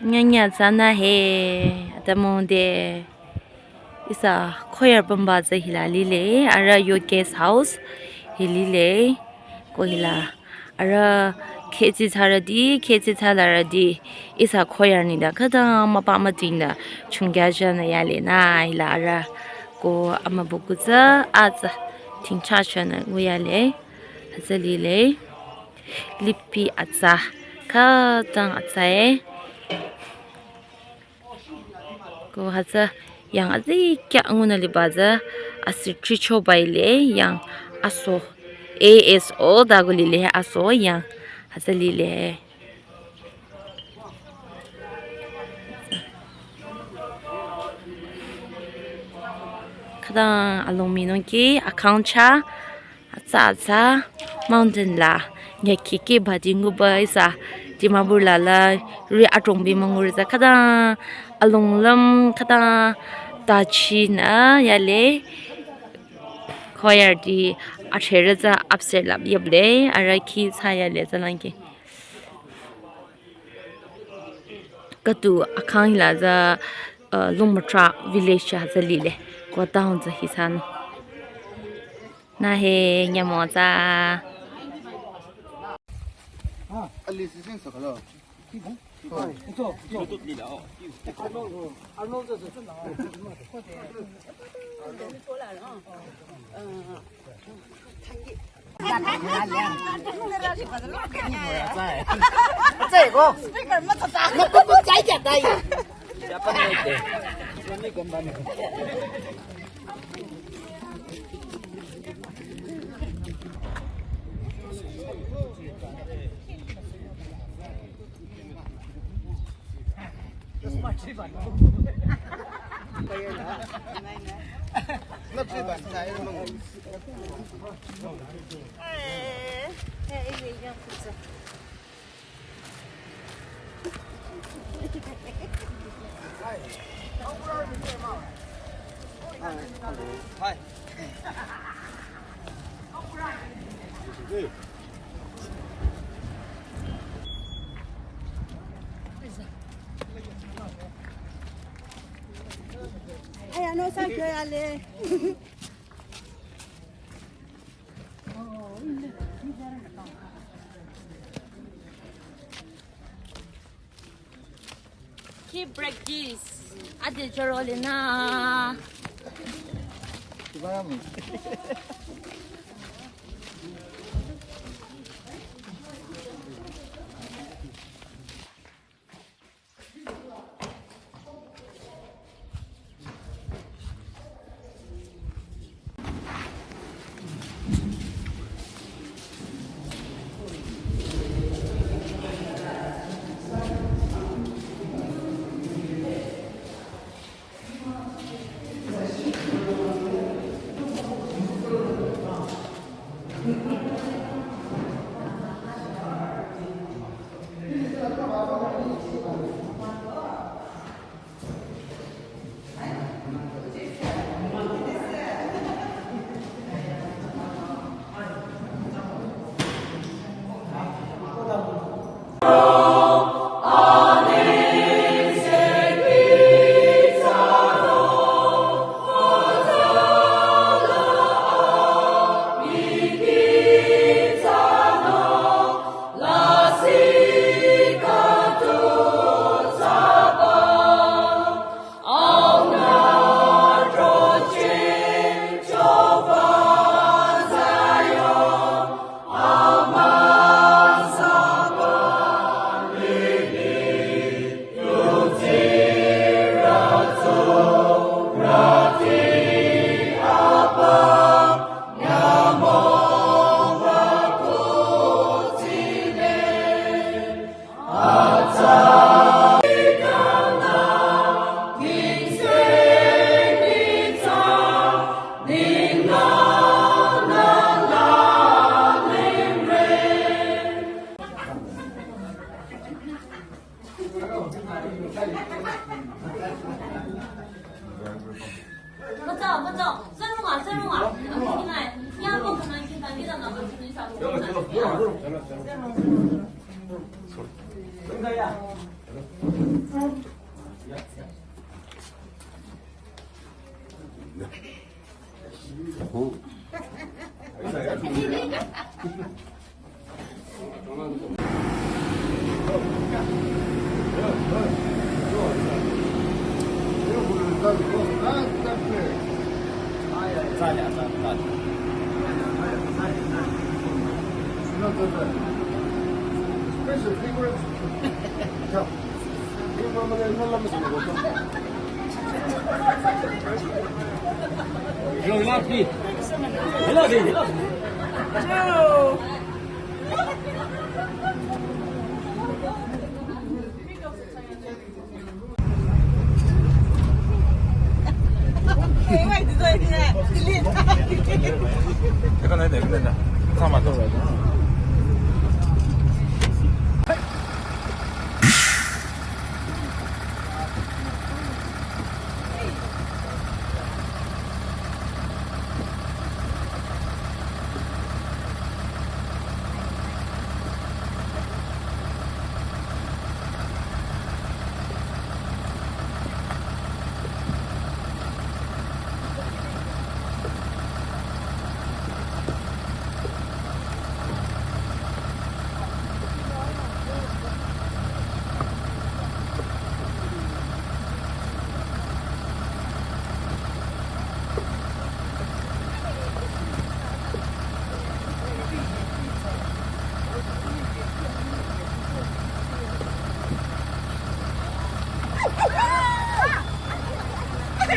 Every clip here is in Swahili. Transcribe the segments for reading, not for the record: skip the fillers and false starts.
Nya sana he atamonde isa khoyar bamba za hilali le ara yo guest house hilile ko hila ara kechi tharadi isa khoyar ni da kada mapa matinda chungya jana yale na hila ara ko amabukuza aza tingcha chana uyale hazalile lipi aza kadang azae ko haza yang azi kya nguna libaza asir tricho baile yang aso ASO dagulile aso yang hazalile kadang aluminium ki account cha aza mountain la nyaki ki badingu ba isa Dimapur la ri atongbi mangurza kadang alonglam kadang tachi na yale khoyar di achereza upset lab yable araki saya le zalangi katu akhang la za Longmütra village cha zalile ko town za hisan na he nyamo za no thank you ale keep break this ade jorole na 이거 내야 돼, 이거 내야 돼. 잠깐만, 더.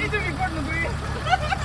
이쪽이 꼴로 보여.